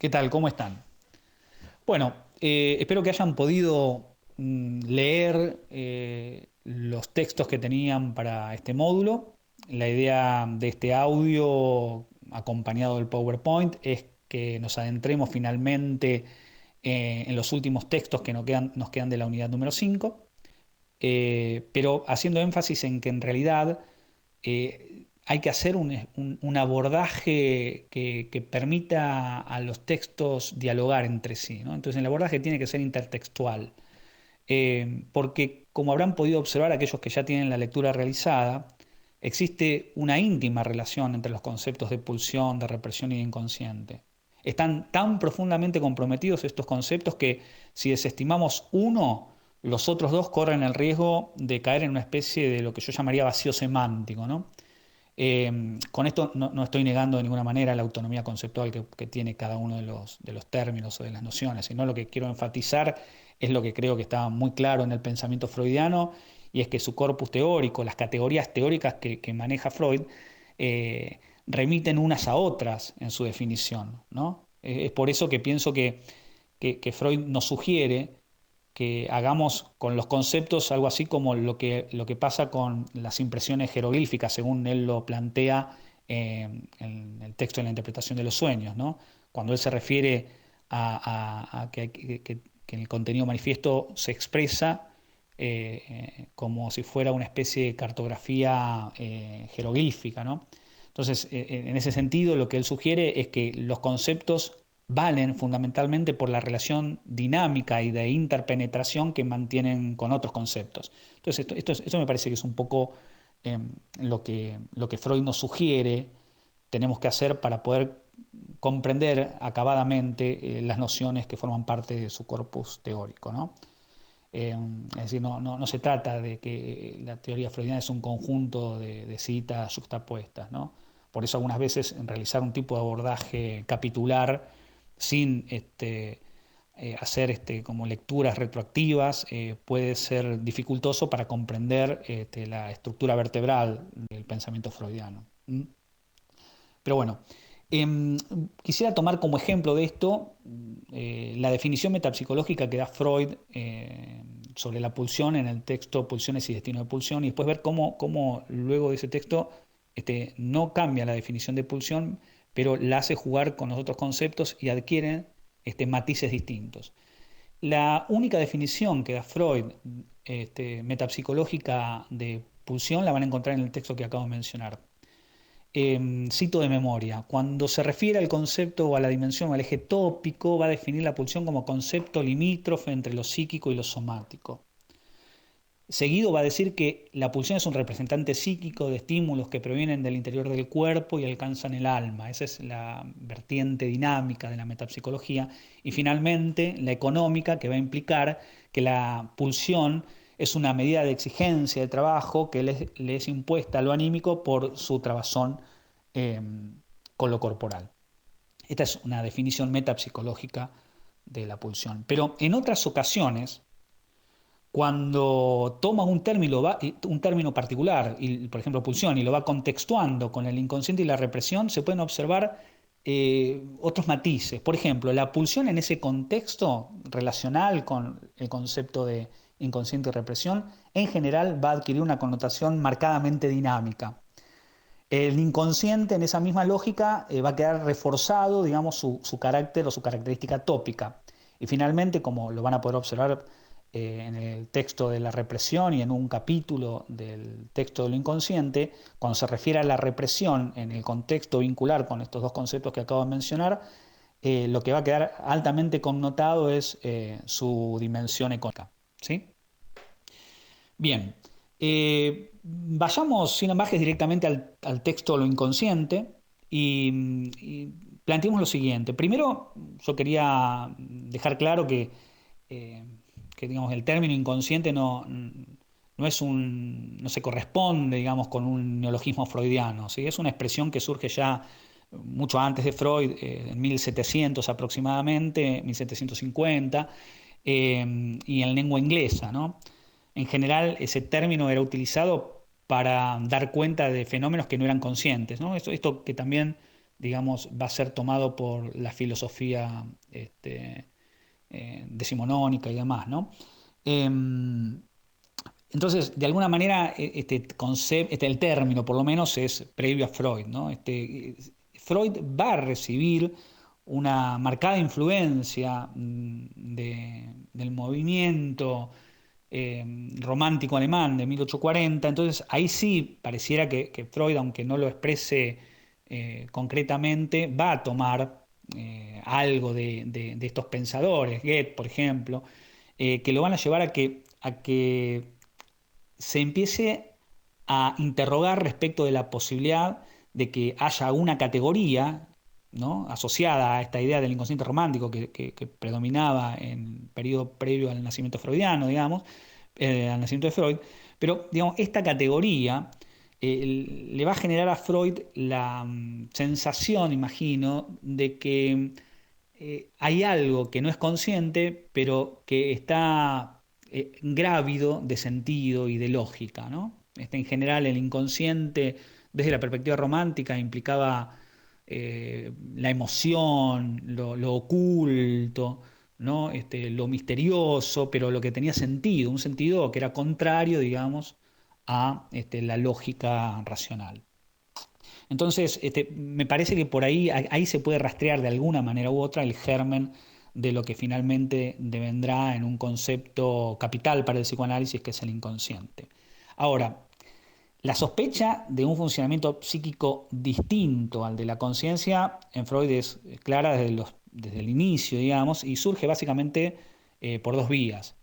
¿Qué tal? ¿Cómo están? Bueno, espero que hayan podido leer los textos que tenían para este módulo. La idea de este audio acompañado del PowerPoint es que nos adentremos finalmente en los últimos textos que nos quedan de la unidad número 5, pero haciendo énfasis en que en realidad hay que hacer un abordaje que permita a los textos dialogar entre sí, ¿no? Entonces el abordaje tiene que ser intertextual, porque como habrán podido observar aquellos que ya tienen la lectura realizada, existe una íntima relación entre los conceptos de pulsión, de represión y de inconsciente. Están tan profundamente comprometidos estos conceptos que si desestimamos uno, los otros dos corren el riesgo de caer en una especie de lo que yo llamaría vacío semántico, ¿no? Con esto no estoy negando de ninguna manera la autonomía conceptual que tiene cada uno de los términos o de las nociones, sino lo que quiero enfatizar es lo que creo que está muy claro en el pensamiento freudiano, y es que su corpus teórico, las categorías teóricas que maneja Freud, remiten unas a otras en su definición, ¿no? Es por eso que pienso que Freud nos sugiere que hagamos con los conceptos algo así como lo que pasa con las impresiones jeroglíficas, según él lo plantea en el texto de la interpretación de los sueños, ¿no? Cuando él se refiere a que el contenido manifiesto se expresa como si fuera una especie de cartografía jeroglífica, ¿no? Entonces, en ese sentido, lo que él sugiere es que los conceptos valen fundamentalmente por la relación dinámica y de interpenetración que mantienen con otros conceptos. Entonces, esto me parece que es un poco lo que Freud nos sugiere tenemos que hacer para poder comprender acabadamente las nociones que forman parte de su corpus teórico, ¿no? Es decir, no se trata de que la teoría freudiana es un conjunto de citas juxtapuestas, ¿no? Por eso algunas veces en realizar un tipo de abordaje capitular sin hacer como lecturas retroactivas puede ser dificultoso para comprender la estructura vertebral del pensamiento freudiano. ¿Mm? Pero bueno, em, quisiera tomar como ejemplo de esto la definición metapsicológica que da Freud sobre la pulsión en el texto Pulsiones y Destino de Pulsión, y después ver cómo luego de ese texto no cambia la definición de pulsión, pero la hace jugar con los otros conceptos y adquiere matices distintos. La única definición que da Freud metapsicológica de pulsión la van a encontrar en el texto que acabo de mencionar. Cito de memoria: cuando se refiere al concepto o a la dimensión o al eje tópico, va a definir la pulsión como concepto limítrofe entre lo psíquico y lo somático. Seguido va a decir que la pulsión es un representante psíquico de estímulos que provienen del interior del cuerpo y alcanzan el alma. Esa es la vertiente dinámica de la metapsicología. Y finalmente, la económica, que va a implicar que la pulsión es una medida de exigencia de trabajo que le es impuesta a lo anímico por su trabazón eh, con lo corporal. Esta es una definición metapsicológica de la pulsión. Pero en otras ocasiones, cuando toma un término particular, y, por ejemplo pulsión, y lo va contextuando con el inconsciente y la represión, se pueden observar otros matices. Por ejemplo, la pulsión en ese contexto relacional con el concepto de inconsciente y represión, en general va a adquirir una connotación marcadamente dinámica. El inconsciente en esa misma lógica va a quedar reforzado, digamos, su carácter o su característica tópica. Y finalmente, como lo van a poder observar en el texto de la represión y en un capítulo del texto de lo inconsciente, cuando se refiere a la represión en el contexto vincular con estos dos conceptos que acabo de mencionar, lo que va a quedar altamente connotado es su dimensión económica. ¿Sí? Bien, vayamos sin ambajes directamente al texto Lo Inconsciente y planteemos lo siguiente. Primero, yo quería dejar claro eh, que, digamos, el término inconsciente no se corresponde, digamos, con un neologismo freudiano, ¿sí? Es una expresión que surge ya mucho antes de Freud, en 1700 aproximadamente, 1750, y en lengua inglesa, ¿no? En general, ese término era utilizado para dar cuenta de fenómenos que no eran conscientes, ¿no? Esto que también digamos, va a ser tomado por la filosofía decimonónica y demás, ¿no? Em, entonces, de alguna manera, este concepto, el término por lo menos es previo a Freud, ¿no? Freud va a recibir una marcada influencia del movimiento romántico alemán de 1840. Entonces ahí sí pareciera que Freud, aunque no lo exprese concretamente, va a tomar algo de estos pensadores, Goethe, por ejemplo, que lo van a llevar a que se empiece a interrogar respecto de la posibilidad de que haya una categoría, ¿no?, asociada a esta idea del inconsciente romántico que predominaba en el periodo previo al nacimiento freudiano, digamos, al nacimiento de Freud. Pero, digamos, esta categoría le va a generar a Freud la sensación, imagino, de que hay algo que no es consciente, pero que está grávido de sentido y de lógica, ¿no? En general, el inconsciente, desde la perspectiva romántica, implicaba la emoción, lo oculto, ¿no? Lo misterioso, pero lo que tenía sentido, un sentido que era contrario, digamos, a la lógica racional. Entonces, me parece que por ahí se puede rastrear de alguna manera u otra el germen de lo que finalmente devendrá en un concepto capital para el psicoanálisis, que es el inconsciente. Ahora, la sospecha de un funcionamiento psíquico distinto al de la conciencia en Freud es clara desde el inicio, digamos, y surge básicamente por dos vías.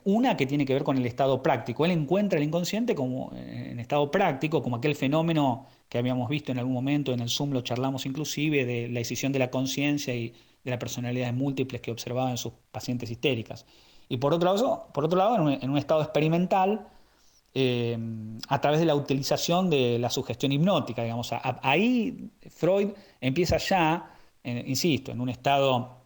Una que tiene que ver con el estado práctico. Él encuentra el inconsciente como en estado práctico, como aquel fenómeno que habíamos visto en algún momento, en el Zoom lo charlamos inclusive, de la decisión de la conciencia y de las personalidades múltiples que observaba en sus pacientes histéricas. Y por otro lado en un estado experimental, eh, a través de la utilización de la sugestión hipnótica, digamos. Ahí Freud empieza ya, insisto, en un estado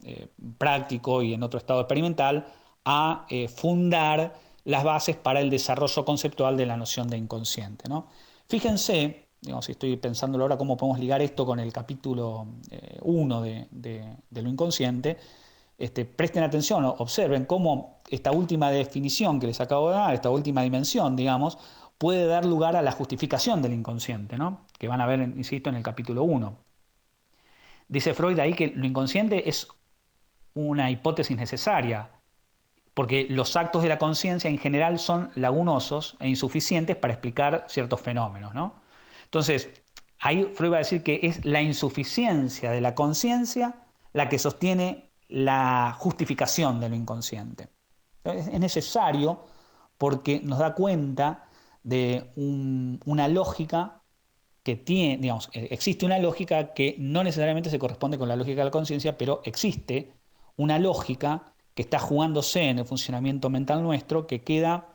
práctico y en otro estado experimental, a fundar las bases para el desarrollo conceptual de la noción de inconsciente, ¿no? Fíjense, digamos, si estoy pensándolo ahora, cómo podemos ligar esto con el capítulo 1 de lo inconsciente. Presten atención, observen cómo esta última definición que les acabo de dar, esta última dimensión, digamos, puede dar lugar a la justificación del inconsciente, ¿no?, que van a ver, insisto, en el capítulo 1. Dice Freud ahí que lo inconsciente es una hipótesis necesaria, porque los actos de la conciencia en general son lagunosos e insuficientes para explicar ciertos fenómenos, ¿no? Entonces, ahí Freud va a decir que es la insuficiencia de la conciencia la que sostiene la justificación de lo inconsciente. Es necesario porque nos da cuenta de una lógica que tiene, digamos, existe una lógica que no necesariamente se corresponde con la lógica de la conciencia, pero existe una lógica que está jugándose en el funcionamiento mental nuestro, que queda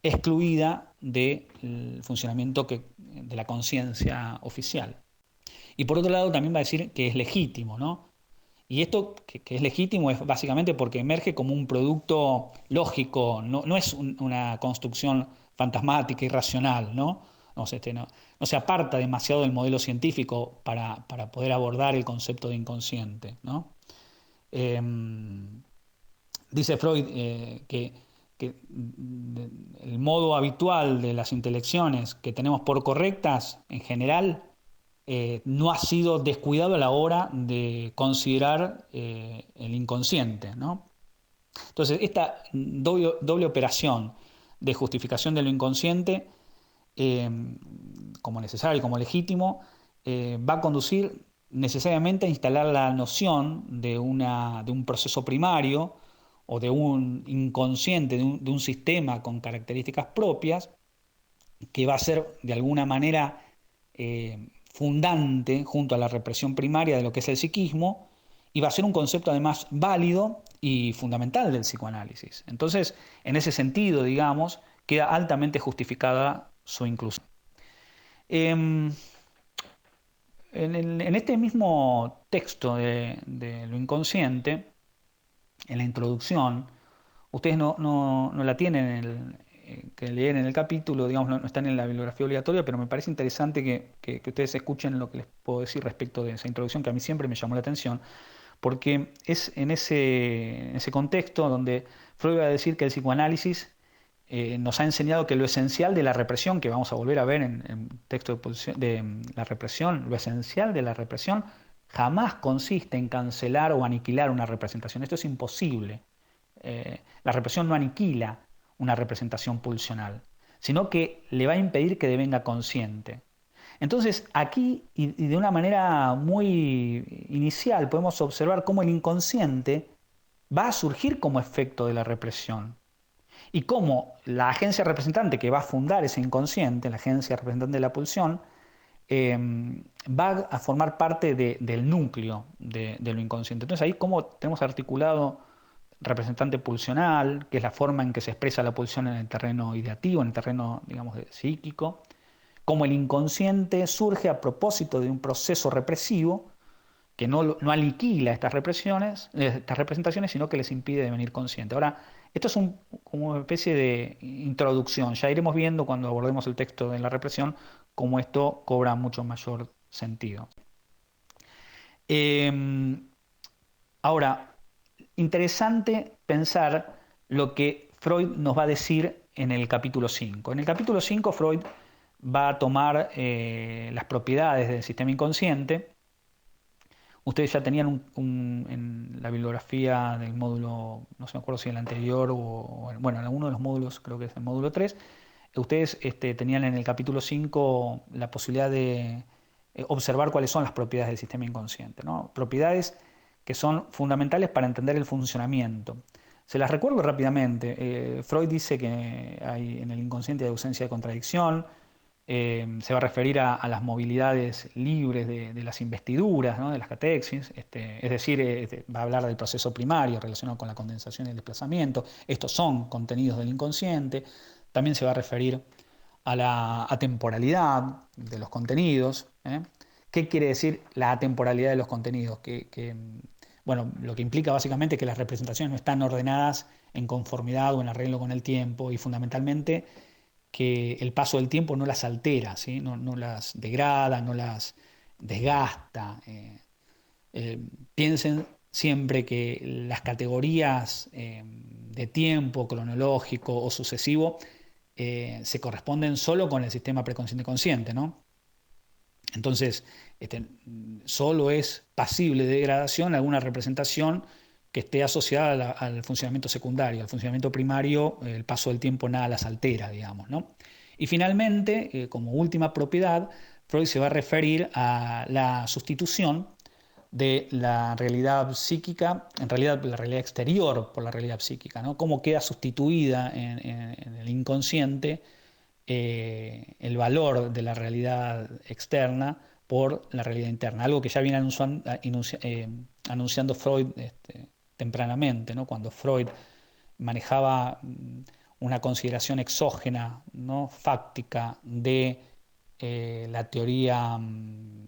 excluida del funcionamiento de la conciencia oficial. Y por otro lado también va a decir que es legítimo, ¿no? Y esto que es legítimo es básicamente porque emerge como un producto lógico, no es una construcción fantasmática, irracional, ¿no? No se aparta demasiado del modelo científico para poder abordar el concepto de inconsciente, ¿no? Eh, Dice Freud que el modo habitual de las intelecciones que tenemos por correctas, en general, no ha sido descuidado a la hora de considerar el inconsciente, ¿no? Entonces, esta doble operación de justificación de lo inconsciente, eh, como necesario y como legítimo, va a conducir necesariamente a instalar la noción de un proceso primario o de un inconsciente, de un sistema con características propias, que va a ser de alguna manera fundante junto a la represión primaria de lo que es el psiquismo, y va a ser un concepto además válido y fundamental del psicoanálisis. Entonces, en ese sentido, digamos, queda altamente justificada su inclusión. En este mismo texto de lo inconsciente, en la introducción, ustedes no la tienen que leen en el capítulo, digamos, no están en la bibliografía obligatoria, pero me parece interesante que ustedes escuchen lo que les puedo decir respecto de esa introducción que a mí siempre me llamó la atención, porque es en ese contexto donde Freud va a decir que el psicoanálisis nos ha enseñado que lo esencial de la represión, que vamos a volver a ver en texto de la represión, lo esencial de la represión jamás consiste en cancelar o aniquilar una representación. Esto es imposible. La represión no aniquila una representación pulsional, sino que le va a impedir que devenga consciente. Entonces, aquí, y de una manera muy inicial, podemos observar cómo el inconsciente va a surgir como efecto de la represión y cómo la agencia representante que va a fundar ese inconsciente, la agencia representante de la pulsión, va a formar parte del núcleo de lo inconsciente. Entonces ahí cómo tenemos articulado representante pulsional, que es la forma en que se expresa la pulsión en el terreno ideativo, en el terreno, digamos, psíquico, cómo el inconsciente surge a propósito de un proceso represivo que no aniquila estas represiones, estas representaciones, sino que les impide devenir consciente. Ahora, esto es como una especie de introducción. Ya iremos viendo cuando abordemos el texto de la represión cómo esto cobra mucho mayor sentido. Em, Ahora, interesante pensar lo que Freud nos va a decir en el capítulo 5. En el capítulo 5 Freud va a tomar las propiedades del sistema inconsciente. Ustedes ya tenían en la bibliografía del módulo, no se me acuerdo si el anterior bueno, en alguno de los módulos, creo que es el módulo 3, ustedes tenían en el capítulo 5 la posibilidad de observar cuáles son las propiedades del sistema inconsciente, ¿no? Propiedades que son fundamentales para entender el funcionamiento. Se las recuerdo rápidamente. Freud dice que hay en el inconsciente hay ausencia de contradicción. Se va a referir a las movilidades libres de las investiduras, ¿no? De las catexis, es decir, va a hablar del proceso primario relacionado con la condensación y el desplazamiento. Estos son contenidos del inconsciente. También se va a referir a la atemporalidad de los contenidos. ¿Qué quiere decir la atemporalidad de los contenidos? Bueno, lo que implica básicamente que las representaciones no están ordenadas en conformidad o en arreglo con el tiempo y fundamentalmente que el paso del tiempo no las altera, ¿sí? No las degrada, no las desgasta. Piensen siempre que las categorías de tiempo cronológico o sucesivo se corresponden solo con el sistema preconsciente consciente, ¿no? Entonces, solo es pasible de degradación alguna representación que esté asociada al funcionamiento secundario. Al funcionamiento primario, el paso del tiempo nada las altera, digamos, ¿no? Y finalmente, como última propiedad, Freud se va a referir a la sustitución de la realidad psíquica, en realidad la realidad exterior por la realidad psíquica, ¿no? Cómo queda sustituida en el inconsciente el valor de la realidad externa por la realidad interna, algo que ya viene anunciando Freud tempranamente, ¿no? Cuando Freud manejaba una consideración exógena, ¿no? Fáctica de la teoría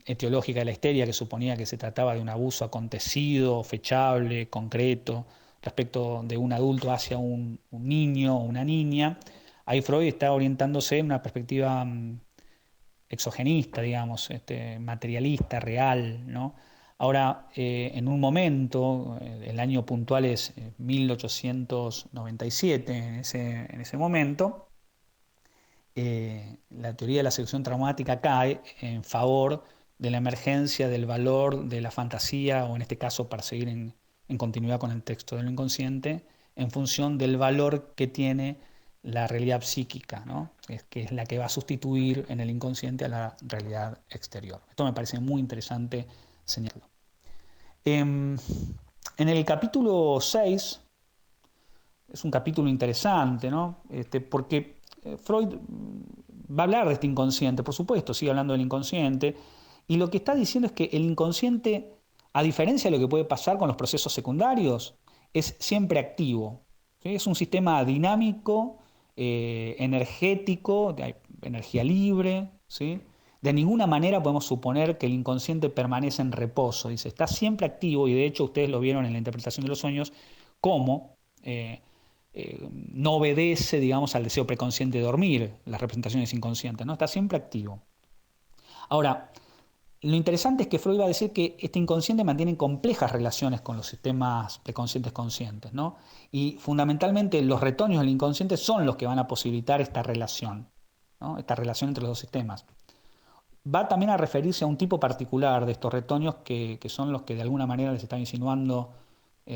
etiológica de la histeria, que suponía que se trataba de un abuso acontecido, fechable, concreto, respecto de un adulto hacia un niño o una niña. Ahí Freud está orientándose en una perspectiva exogenista, digamos, materialista, real, ¿no? Ahora, en un momento, el año puntual es 1897, en ese momento, la teoría de la selección traumática cae en favor de la emergencia del valor de la fantasía, o en este caso, para seguir en continuidad con el texto del inconsciente, en función del valor que tiene la realidad psíquica, ¿no? Que es la que va a sustituir en el inconsciente a la realidad exterior. Esto me parece muy interesante señalarlo. En el capítulo 6 es un capítulo interesante, ¿no? Porque Freud va a hablar de este inconsciente, por supuesto, sigue hablando del inconsciente, y lo que está diciendo es que el inconsciente, a diferencia de lo que puede pasar con los procesos secundarios, es siempre activo, ¿sí? Es un sistema dinámico, energético, de energía libre, ¿sí? De ninguna manera podemos suponer que el inconsciente permanece en reposo, dice, está siempre activo, y de hecho ustedes lo vieron en la interpretación de los sueños, cómo no obedece, digamos, al deseo preconsciente de dormir, las representaciones inconscientes, ¿no? Está siempre activo. Ahora, lo interesante es que Freud va a decir que este inconsciente mantiene complejas relaciones con los sistemas preconscientes conscientes, ¿no? Y fundamentalmente los retoños del inconsciente son los que van a posibilitar esta relación, ¿no? Esta relación entre los dos sistemas. Va también a referirse a un tipo particular de estos retoños que son los que de alguna manera les estaba insinuando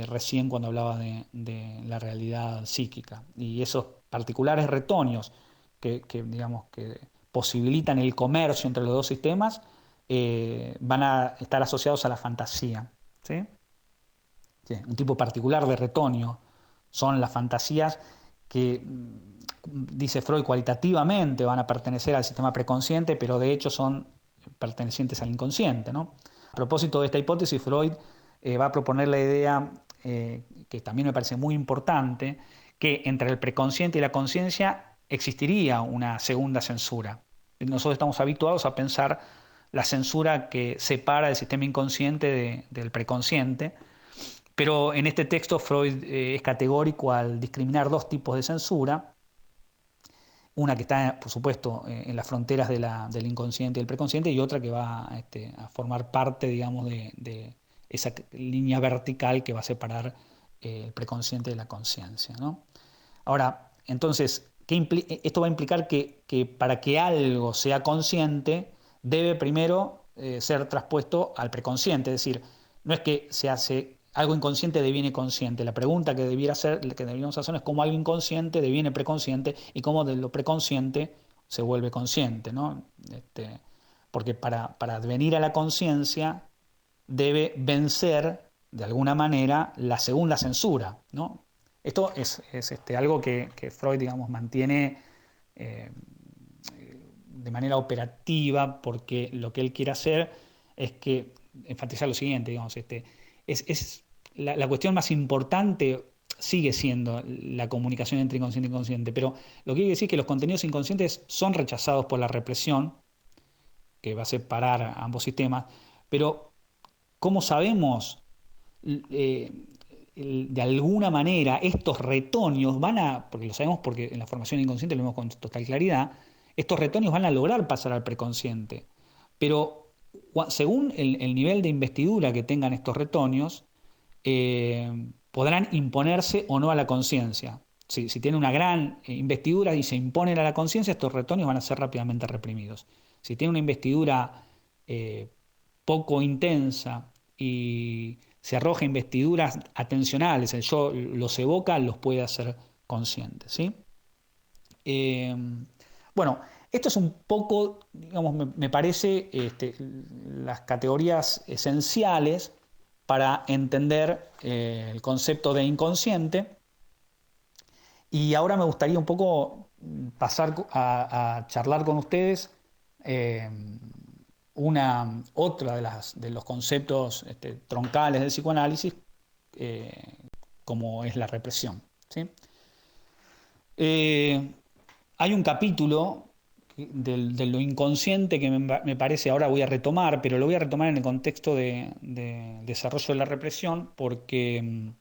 recién cuando hablaba de la realidad psíquica. Y esos particulares retoños digamos, que posibilitan el comercio entre los dos sistemas van a estar asociados a la fantasía. ¿Sí? Sí, un tipo particular de retoño son las fantasías que, dice Freud, cualitativamente van a pertenecer al sistema preconsciente, pero de hecho son pertenecientes al inconsciente, ¿no? A propósito de esta hipótesis, Freud va a proponer la idea, que también me parece muy importante, que entre el preconsciente y la conciencia existiría una segunda censura. Nosotros estamos habituados a pensar la censura que separa el sistema inconsciente del preconsciente, pero en este texto Freud es categórico al discriminar dos tipos de censura, una que está, por supuesto, en las fronteras del inconsciente y el preconsciente, y otra que va a formar parte, digamos, de esa línea vertical que va a separar el preconsciente de la conciencia, ¿no? Ahora, entonces, esto va a implicar que para que algo sea consciente, debe primero ser traspuesto al preconsciente, es decir, no es que se hace algo inconsciente deviene consciente. La pregunta que deberíamos hacer es cómo algo inconsciente deviene preconsciente y cómo de lo preconsciente se vuelve consciente, ¿no? Porque para advenir a la conciencia debe vencer de alguna manera la segunda censura, ¿no? Esto es algo que Freud, digamos, mantiene eh, de manera operativa, porque lo que él quiere hacer es que enfatizar lo siguiente, digamos, la cuestión más importante sigue siendo la comunicación entre inconsciente y consciente, pero lo que quiere decir es que los contenidos inconscientes son rechazados por la represión, que va a separar a ambos sistemas, pero ¿cómo sabemos? eh, de alguna manera estos retoños porque lo sabemos porque en la formación inconsciente lo vemos con total claridad, estos retoños van a lograr pasar al preconsciente. Pero según el nivel de investidura que tengan estos retoños, podrán imponerse o no a la conciencia. Si tienen una gran investidura y se imponen a la conciencia, estos retoños van a ser rápidamente reprimidos. Si tienen una investidura eh, poco intensa y se arroja investiduras atencionales, el yo los evoca, los puede hacer conscientes, ¿sí? Eh, bueno, esto es un poco, digamos, me parece, las categorías esenciales para entender el concepto de inconsciente. Y ahora me gustaría un poco pasar a charlar con ustedes eh, otra de los conceptos troncales del psicoanálisis, eh, como es la represión. ¿Sí? Eh, Hay un capítulo de lo inconsciente que me parece, ahora voy a retomar, pero lo voy a retomar en el contexto de desarrollo de la represión, porque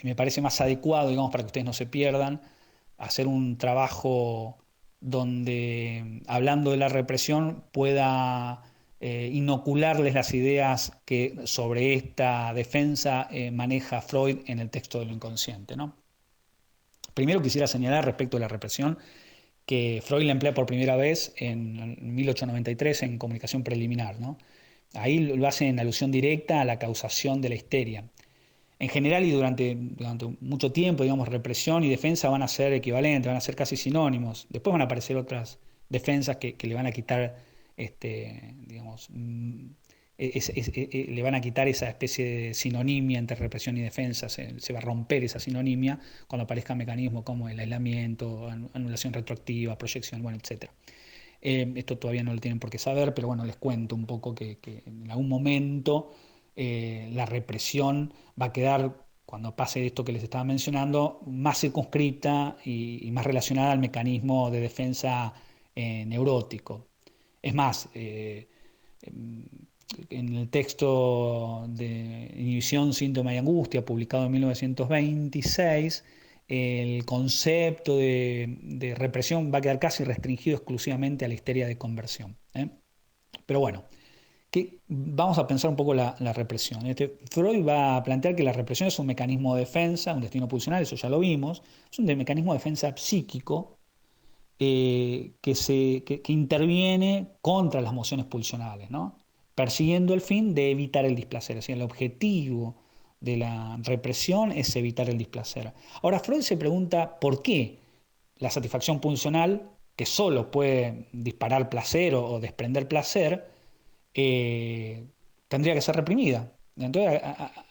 me parece más adecuado, digamos, para que ustedes no se pierdan, hacer un trabajo donde, hablando de la represión, pueda inocularles las ideas que sobre esta defensa maneja Freud en el texto de lo inconsciente, ¿no? Primero quisiera señalar respecto a la represión que Freud la emplea por primera vez en 1893 en Comunicación Preliminar, ¿no? Ahí lo hace en alusión directa a la causación de la histeria. En general y durante mucho tiempo, digamos, represión y defensa van a ser equivalentes, van a ser casi sinónimos. Después van a aparecer otras defensas que le van a quitar, digamos, le van a quitar esa especie de sinonimia entre represión y defensa. Se va a romper esa sinonimia cuando aparezcan mecanismos como el aislamiento, anulación retroactiva, proyección, bueno, etcétera. Esto todavía no lo tienen por qué saber, pero bueno, les cuento un poco que en algún momento la represión va a quedar, cuando pase esto que les estaba mencionando, más circunscrita y más relacionada al mecanismo de defensa neurótico. Es más, en el texto de Inhibición, Síntoma y Angustia, publicado en 1926, el concepto de represión va a quedar casi restringido exclusivamente a la histeria de conversión, ¿eh? Pero bueno, vamos a pensar un poco la represión. Freud va a plantear que la represión es un mecanismo de defensa, un destino pulsional, eso ya lo vimos, es un mecanismo de defensa psíquico que interviene contra las mociones pulsionales, ¿no? Persiguiendo el fin de evitar el displacer. O sea, el objetivo de la represión es evitar el displacer. Ahora, Freud se pregunta por qué la satisfacción pulsional, que solo puede disparar placer o desprender placer, eh, tendría que ser reprimida. Entonces,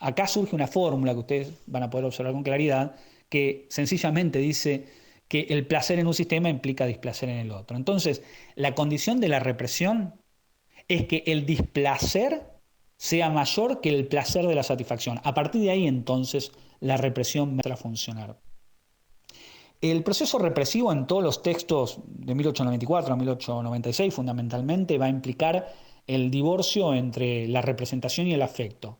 acá surge una fórmula que ustedes van a poder observar con claridad, que sencillamente dice que el placer en un sistema implica displacer en el otro. Entonces, la condición de la represión es que el displacer sea mayor que el placer de la satisfacción. A partir de ahí, entonces, la represión va a funcionar. El proceso represivo en todos los textos de 1894 a 1896 fundamentalmente va a implicar el divorcio entre la representación y el afecto,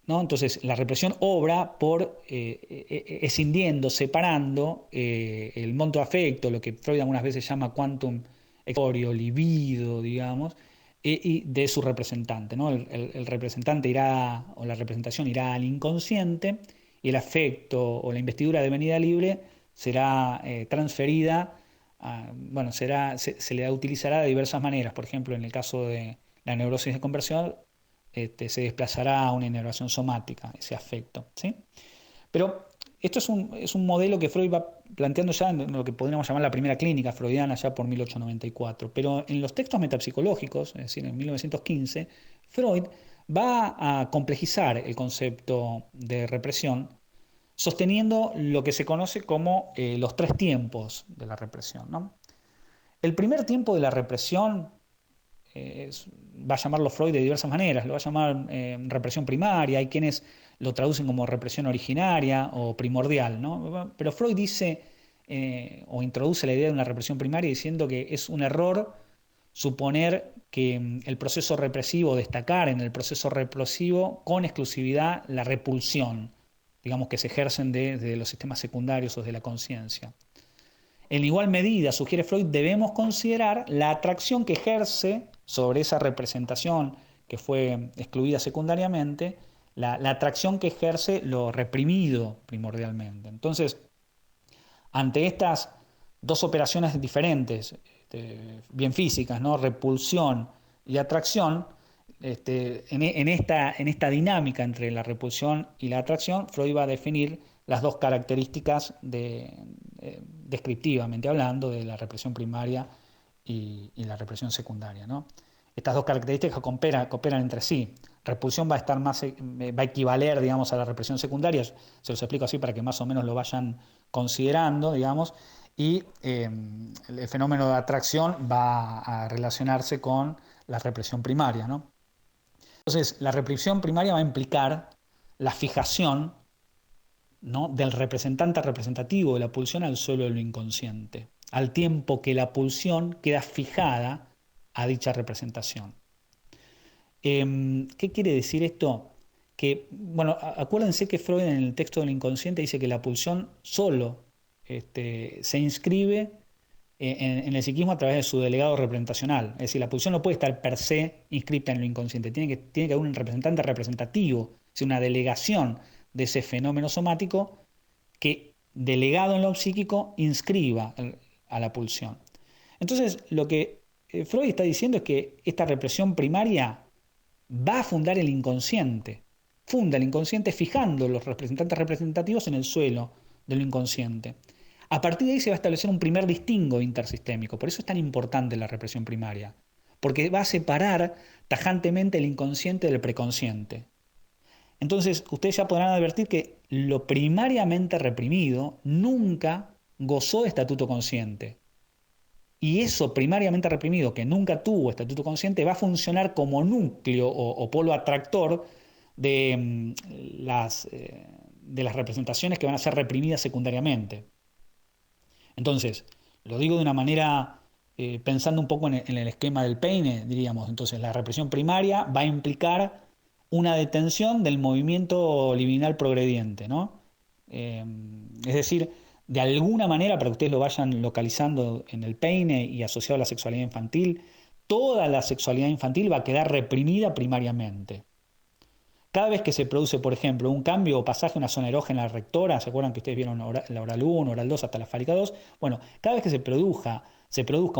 ¿no? Entonces, la represión obra por escindiendo, separando el monto de afecto, lo que Freud algunas veces llama quantum exorio, libido, digamos, y de su representante, ¿no? El representante irá, o la representación irá al inconsciente, y el afecto o la investidura de venida libre será transferida, bueno, se le utilizará de diversas maneras. Por ejemplo, en el caso de la neurosis de conversión, se desplazará a una inervación somática, ese afecto, ¿sí? Pero esto es un modelo que Freud va planteando ya en lo que podríamos llamar la primera clínica freudiana, ya por 1894. Pero en los textos metapsicológicos, es decir, en 1915, Freud va a complejizar el concepto de represión, sosteniendo lo que se conoce como los tres tiempos de la represión, ¿no? El primer tiempo de la represión va a llamarlo Freud de diversas maneras, lo va a llamar represión primaria, hay quienes lo traducen como represión originaria o primordial, ¿no? Pero Freud dice o introduce la idea de una represión primaria diciendo que es un error suponer que el proceso represivo, destacar en el proceso represivo con exclusividad la repulsión, digamos que se ejercen de los sistemas secundarios o de la conciencia. En igual medida, sugiere Freud, debemos considerar la atracción que ejerce sobre esa representación que fue excluida secundariamente, la atracción que ejerce lo reprimido primordialmente. Entonces, ante estas dos operaciones diferentes, bien físicas, ¿no? Repulsión y atracción, en esta dinámica entre la repulsión y la atracción, Freud va a definir las dos características descriptivamente hablando de la represión primaria y la represión secundaria, ¿no? Estas dos características cooperan entre sí. Repulsión va a estar más, va a equivaler, digamos, a la represión secundaria. Se los explico así para que más o menos lo vayan considerando, digamos. Y el fenómeno de atracción va a relacionarse con la represión primaria, ¿no? Entonces, la represión primaria va a implicar la fijación, ¿no? del representante representativo de la pulsión al suelo de lo inconsciente, al tiempo que la pulsión queda fijada a dicha representación. ¿Qué quiere decir esto? Que, bueno, acuérdense que Freud en el texto del inconsciente dice que la pulsión solo se inscribe en el psiquismo a través de su delegado representacional. Es decir, la pulsión no puede estar per se inscripta en lo inconsciente, tiene que haber un representante representativo, es decir, una delegación de ese fenómeno somático que, delegado en lo psíquico, inscriba a la pulsión. Entonces, lo que Freud está diciendo es que esta represión primaria va a fundar el inconsciente. Funda el inconsciente fijando los representantes representativos en el suelo del inconsciente. A partir de ahí se va a establecer un primer distingo intersistémico. Por eso es tan importante la represión primaria. Porque va a separar tajantemente el inconsciente del preconsciente. Entonces, ustedes ya podrán advertir que lo primariamente reprimido nunca gozó de estatuto consciente. Y eso primariamente reprimido, que nunca tuvo estatuto consciente, va a funcionar como núcleo o polo atractor de, de las representaciones que van a ser reprimidas secundariamente. Entonces, lo digo de una manera pensando un poco en el esquema del Peine, diríamos. Entonces, la represión primaria va a implicar una detención del movimiento liminal progrediente, ¿no? Es decir, de alguna manera, para que ustedes lo vayan localizando en el peine y asociado a la sexualidad infantil, toda la sexualidad infantil va a quedar reprimida primariamente. Cada vez que se produce, por ejemplo, un cambio o pasaje a una zona erógena rectora, ¿se acuerdan que ustedes vieron la oral 1, oral 2 hasta la fálica 2? Bueno, cada vez que se produzca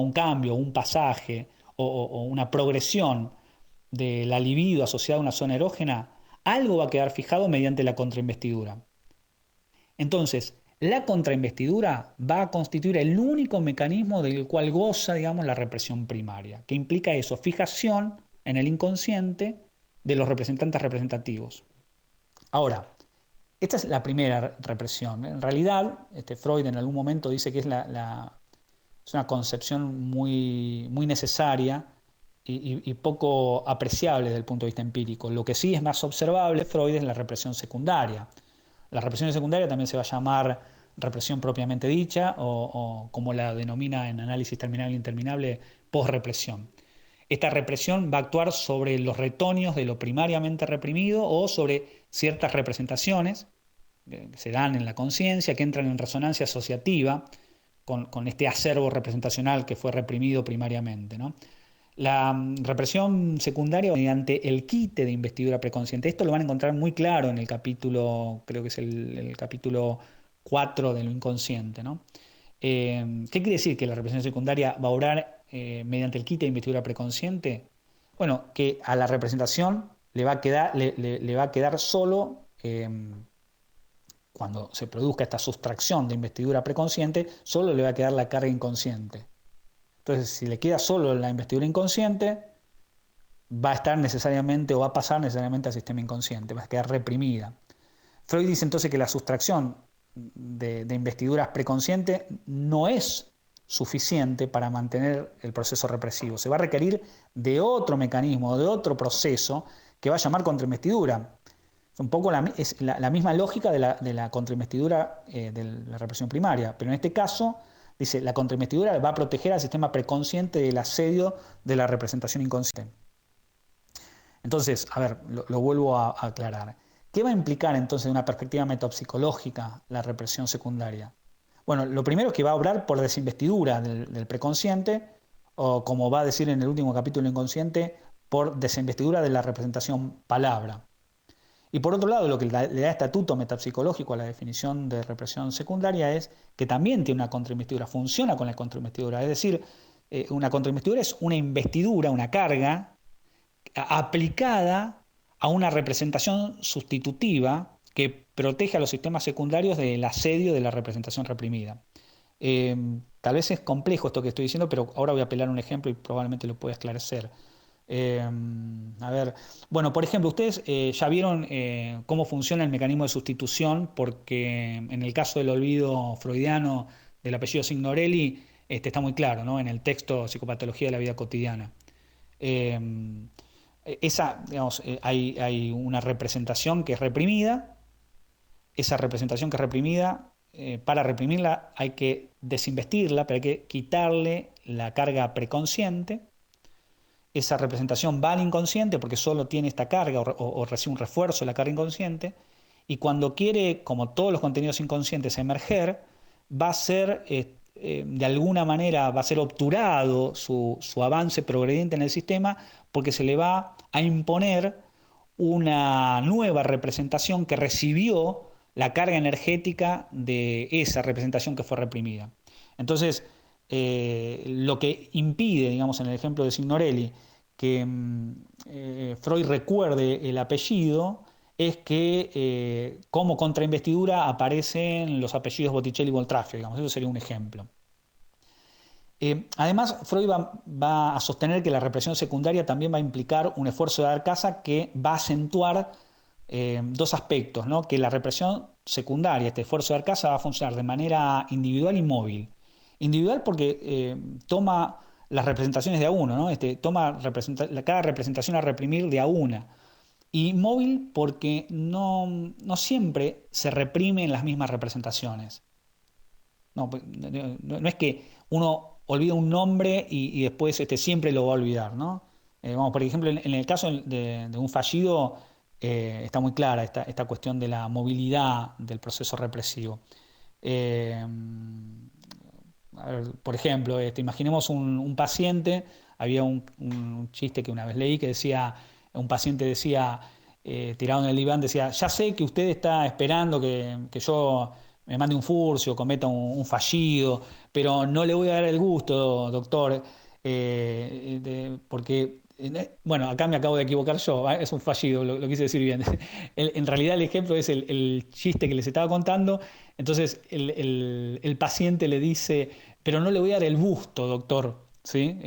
un cambio, un pasaje o una progresión de la libido asociada a una zona erógena, algo va a quedar fijado mediante la contrainvestidura. Entonces, la contrainvestidura va a constituir el único mecanismo del cual goza, digamos, la represión primaria, que implica eso, fijación en el inconsciente de los representantes representativos. Ahora, esta es la primera represión. En realidad, Freud en algún momento dice que es una concepción muy, muy necesaria y poco apreciable desde el punto de vista empírico. Lo que sí es más observable, Freud, es la represión secundaria. La represión secundaria también se va a llamar represión propiamente dicha o como la denomina en análisis terminal e interminable, posrepresión. Esta represión va a actuar sobre los retoños de lo primariamente reprimido o sobre ciertas representaciones que se dan en la conciencia, que entran en resonancia asociativa con este acervo representacional que fue reprimido primariamente, ¿no? La represión secundaria mediante el quite de investidura preconsciente. Esto lo van a encontrar muy claro en el capítulo, creo que es el capítulo 4 de lo inconsciente, ¿no? ¿Qué quiere decir que la represión secundaria va a obrar mediante el quite de investidura preconsciente? Bueno, que a la representación le va a quedar solo, cuando se produzca esta sustracción de investidura preconsciente, solo le va a quedar la carga inconsciente. Entonces, si le queda solo la investidura inconsciente, va a estar necesariamente o va a pasar necesariamente al sistema inconsciente, va a quedar reprimida. Freud dice entonces que la sustracción de investiduras preconscientes no es suficiente para mantener el proceso represivo. Se va a requerir de otro mecanismo, de otro proceso que va a llamar contrainvestidura. Es un poco la misma lógica de la contrainvestidura de la represión primaria, pero en este caso, dice, la contrainvestidura va a proteger al sistema preconsciente del asedio de la representación inconsciente. Entonces, a ver, lo vuelvo a aclarar. ¿Qué va a implicar entonces de una perspectiva metapsicológica la represión secundaria? Bueno, lo primero es que va a obrar por desinvestidura del preconsciente, o como va a decir en el último capítulo inconsciente, por desinvestidura de la representación palabra. Y por otro lado, lo que le da estatuto metapsicológico a la definición de represión secundaria es que también tiene una contrainvestidura, funciona con la contrainvestidura. Es decir, una contrainvestidura es una investidura, una carga aplicada a una representación sustitutiva que protege a los sistemas secundarios del asedio de la representación reprimida. Tal vez es complejo esto que estoy diciendo, pero ahora voy a apelar un ejemplo y probablemente lo pueda esclarecer. Eh, a ver, bueno, por ejemplo, ustedes ya vieron cómo funciona el mecanismo de sustitución, porque en el caso del olvido freudiano del apellido Signorelli, está muy claro, ¿no? En el texto Psicopatología de la vida cotidiana. Eh, digamos, hay una representación que es reprimida. Esa representación que es reprimida, para reprimirla hay que desinvestirla, pero hay que quitarle la carga preconsciente. Esa representación va al inconsciente porque solo tiene esta carga o recibe un refuerzo de la carga inconsciente. Y cuando quiere, como todos los contenidos inconscientes, emerger, va a ser, de alguna manera, va a ser obturado su avance progrediente en el sistema porque se le va a imponer una nueva representación que recibió la carga energética de esa representación que fue reprimida. Entonces, lo que impide, digamos, en el ejemplo de Signorelli, que Freud recuerde el apellido, es que como contrainvestidura aparecen los apellidos Botticelli y Boltraffio, digamos, eso sería un ejemplo. Además, Freud va a sostener que la represión secundaria también va a implicar un esfuerzo de dar caza que va a acentuar dos aspectos, ¿no? Que la represión secundaria, este esfuerzo de dar caza, va a funcionar de manera individual y móvil. Individual porque toma las representaciones de a uno, ¿no? Cada representación a reprimir de a una. Y móvil porque no siempre se reprimen las mismas representaciones. No es que uno olvida un nombre y después siempre lo va a olvidar, ¿no? Vamos, por ejemplo, en el caso de un fallido, está muy clara esta cuestión de la movilidad del proceso represivo. Eh, a ver, por ejemplo, imaginemos un paciente, había un chiste que una vez leí que decía, un paciente decía, tirado en el diván, decía, ya sé que usted está esperando que yo me mande un furcio, cometa un fallido, pero no le voy a dar el gusto, doctor, porque, bueno, acá me acabo de equivocar yo, es un fallido, lo quise decir bien. En realidad el ejemplo es el chiste que les estaba contando, entonces el paciente le dice, pero no le voy a dar el gusto, doctor, ¿sí?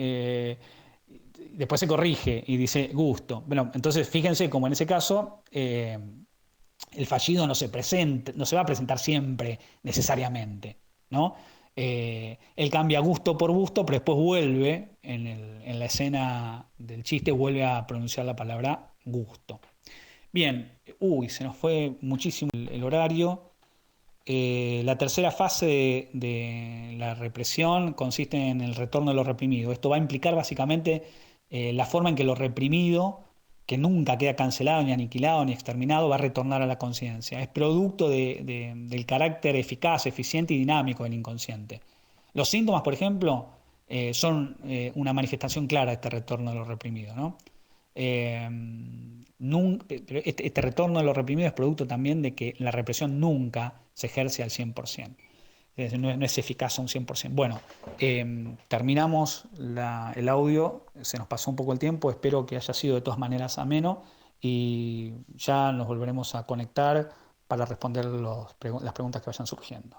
Después se corrige y dice gusto. Bueno, entonces fíjense como en ese caso el fallido no se presenta, no se va a presentar siempre necesariamente, ¿no? Él cambia gusto por gusto, pero después vuelve en la escena del chiste, vuelve a pronunciar la palabra gusto. Bien, uy, se nos fue muchísimo el horario. La tercera fase de la represión consiste en el retorno de lo reprimido. Esto va a implicar básicamente la forma en que lo reprimido, que nunca queda cancelado, ni aniquilado, ni exterminado, va a retornar a la conciencia. Es producto del carácter eficaz, eficiente y dinámico del inconsciente. Los síntomas, por ejemplo, son una manifestación clara de este retorno de lo reprimido, ¿no? Eh, pero este retorno de lo reprimido es producto también de que la represión nunca se ejerce al 100%. Es decir, no es eficaz a un 100%. Bueno, terminamos el audio, se nos pasó un poco el tiempo, espero que haya sido de todas maneras ameno y ya nos volveremos a conectar para responder las preguntas que vayan surgiendo.